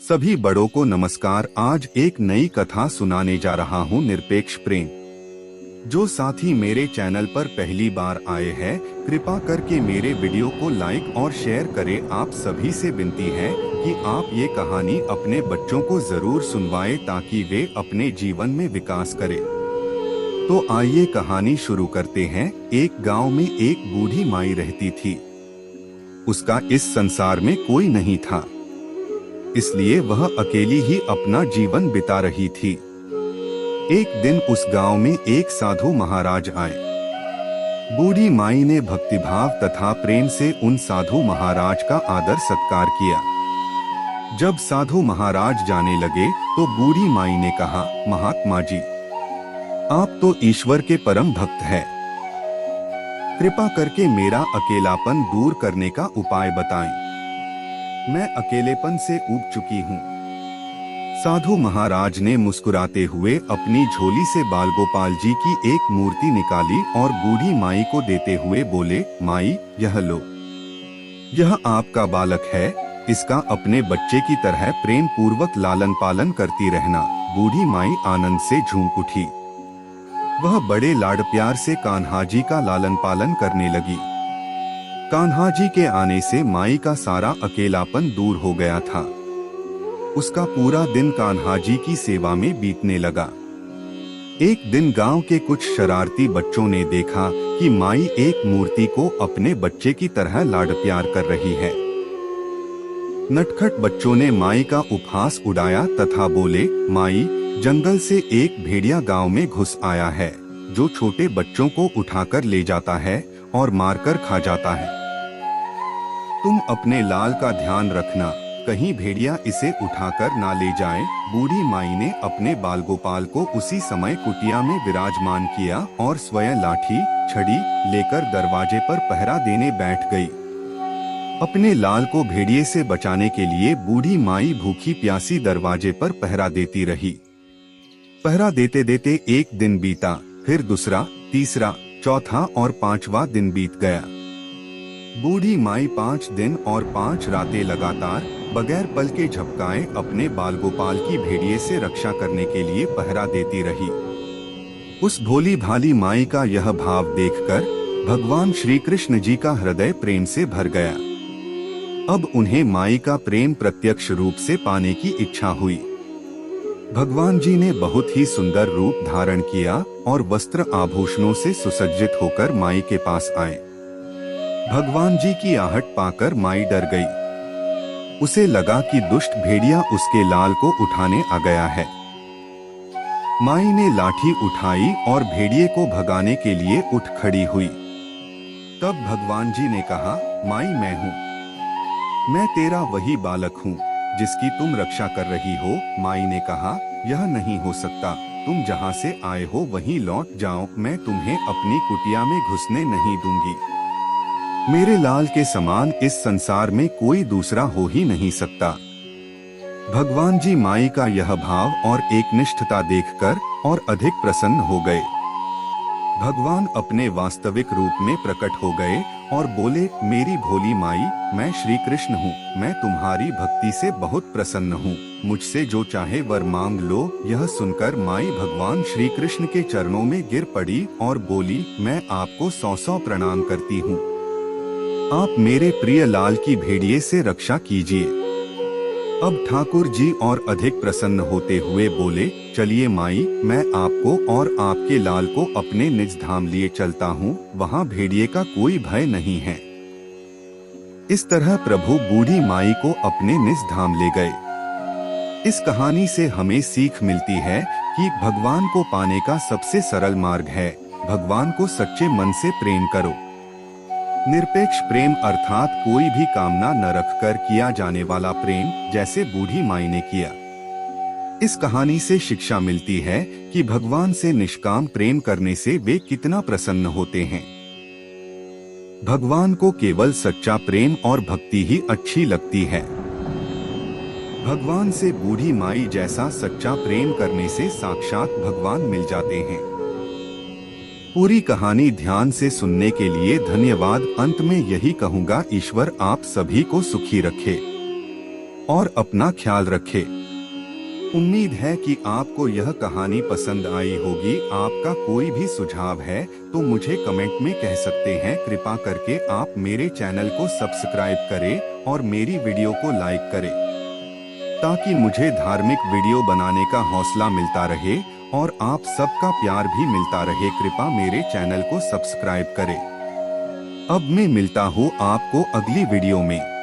सभी बड़ों को नमस्कार। आज एक नई कथा सुनाने जा रहा हूँ, निरपेक्ष प्रेम। जो साथी मेरे चैनल पर पहली बार आए हैं, कृपा करके मेरे वीडियो को लाइक और शेयर करें। आप सभी से विनती है कि आप ये कहानी अपने बच्चों को जरूर सुनवाएं ताकि वे अपने जीवन में विकास करें। तो आइए कहानी शुरू करते हैं। एक गांव में एक बूढ़ी माई रहती थी। उसका इस संसार में कोई नहीं था, इसलिए वह अकेली ही अपना जीवन बिता रही थी। एक दिन उस गांव में एक साधु महाराज आए। बूढ़ी माई ने भक्तिभाव तथा प्रेम से उन साधु महाराज का आदर सत्कार किया। जब साधु महाराज जाने लगे तो बूढ़ी माई ने कहा, महात्मा जी, आप तो ईश्वर के परम भक्त हैं। कृपा करके मेरा अकेलापन दूर करने का उपाय बताएं। मैं अकेलेपन से ऊब चुकी हूँ। साधु महाराज ने मुस्कुराते हुए अपनी झोली से बालगोपाल जी की एक मूर्ति निकाली और बूढ़ी माई को देते हुए बोले, माई, यह लो। यह आपका बालक है, इसका अपने बच्चे की तरह प्रेम पूर्वक लालन पालन करती रहना। बूढ़ी माई आनंद से झूम उठी। वह बड़े लाड प्यार से कान्हा जी का लालन पालन करने लगी। कान्हा जी के आने से माई का सारा अकेलापन दूर हो गया था। उसका पूरा दिन कान्हा जी की सेवा में बीतने लगा। एक दिन गांव के कुछ शरारती बच्चों ने देखा कि माई एक मूर्ति को अपने बच्चे की तरह लाड प्यार कर रही है। नटखट बच्चों ने माई का उपहास उड़ाया तथा बोले, माई, जंगल से एक भेड़िया गांव में घुस आया है, जो छोटे बच्चों को उठाकर ले जाता है और मारकर खा जाता है। तुम अपने लाल का ध्यान रखना, कहीं भेड़िया इसे उठाकर ना ले जाए। बूढ़ी माई ने अपने बालगोपाल को उसी समय कुटिया में विराजमान किया और स्वयं लाठी छड़ी लेकर दरवाजे पर पहरा देने बैठ गई। अपने लाल को भेड़िए से बचाने के लिए बूढ़ी माई भूखी प्यासी दरवाजे पर पहरा देती रही। पहरा देते देते एक दिन बीता, फिर दूसरा, तीसरा, चौथा और पांचवा दिन बीत गया। बूढ़ी माई 5 दिन और 5 रातें लगातार बगैर पल के झपकाए अपने बालगोपाल की भेड़िए से रक्षा करने के लिए पहरा देती रही। उस भोली भाली माई का यह भाव देखकर भगवान श्री कृष्ण जी का हृदय प्रेम से भर गया। अब उन्हें माई का प्रेम प्रत्यक्ष रूप से पाने की इच्छा हुई। भगवान जी ने बहुत ही सुंदर रूप धारण किया और वस्त्र आभूषणों से सुसज्जित होकर माई के पास आए। भगवान जी की आहट पाकर माई डर गई। उसे लगा कि दुष्ट भेड़िया उसके लाल को उठाने आ गया है। माई ने लाठी उठाई और भेड़िए को भगाने के लिए उठ खड़ी हुई। तब भगवान जी ने कहा, माई, मैं हूँ, मैं तेरा वही बालक हूँ जिसकी तुम रक्षा कर रही हो। माई ने कहा, यह नहीं हो सकता, तुम जहाँ से आए हो वहीं लौट जाओ। मैं तुम्हें अपनी कुटिया में घुसने नहीं दूंगी। मेरे लाल के समान इस संसार में कोई दूसरा हो ही नहीं सकता। भगवान जी माई का यह भाव और एकनिष्ठता देखकर और अधिक प्रसन्न हो गए। भगवान अपने वास्तविक रूप में प्रकट हो गए और बोले, मेरी भोली माई, मैं श्री कृष्ण हूँ। मैं तुम्हारी भक्ति से बहुत प्रसन्न हूँ। मुझसे जो चाहे वर मांग लो। यह सुनकर माई भगवान श्री कृष्ण के चरणों में गिर पड़ी और बोली, मैं आपको 100 प्रणाम करती हूँ। आप मेरे प्रिय लाल की भेड़िए से रक्षा कीजिए। अब ठाकुर जी और अधिक प्रसन्न होते हुए बोले, चलिए माई, मैं आपको और आपके लाल को अपने निज धाम लिए चलता हूँ। वहाँ भेड़िए का कोई भय नहीं है। इस तरह प्रभु बूढ़ी माई को अपने निज धाम ले गए। इस कहानी से हमें सीख मिलती है कि भगवान को पाने का सबसे सरल मार्ग है, भगवान को सच्चे मन से प्रेम करो। निरपेक्ष प्रेम अर्थात कोई भी कामना न रखकर किया जाने वाला प्रेम, जैसे बूढ़ी माई ने किया। इस कहानी से शिक्षा मिलती है कि भगवान से निष्काम प्रेम करने से वे कितना प्रसन्न होते हैं। भगवान को केवल सच्चा प्रेम और भक्ति ही अच्छी लगती है। भगवान से बूढ़ी माई जैसा सच्चा प्रेम करने से साक्षात भगवान मिल जाते हैं। पूरी कहानी ध्यान से सुनने के लिए धन्यवाद। अंत में यही कहूँगा, ईश्वर आप सभी को सुखी रखे। और अपना ख्याल रखें। उम्मीद है कि आपको यह कहानी पसंद आई होगी। आपका कोई भी सुझाव है तो मुझे कमेंट में कह सकते हैं। कृपा करके आप मेरे चैनल को सब्सक्राइब करें और मेरी वीडियो को लाइक करें, ताकि मुझे धार्मिक वीडियो बनाने का हौसला मिलता रहे और आप सबका प्यार भी मिलता रहे। कृपा मेरे चैनल को सब्सक्राइब करें। अब मैं मिलता हूँ आपको अगली वीडियो में।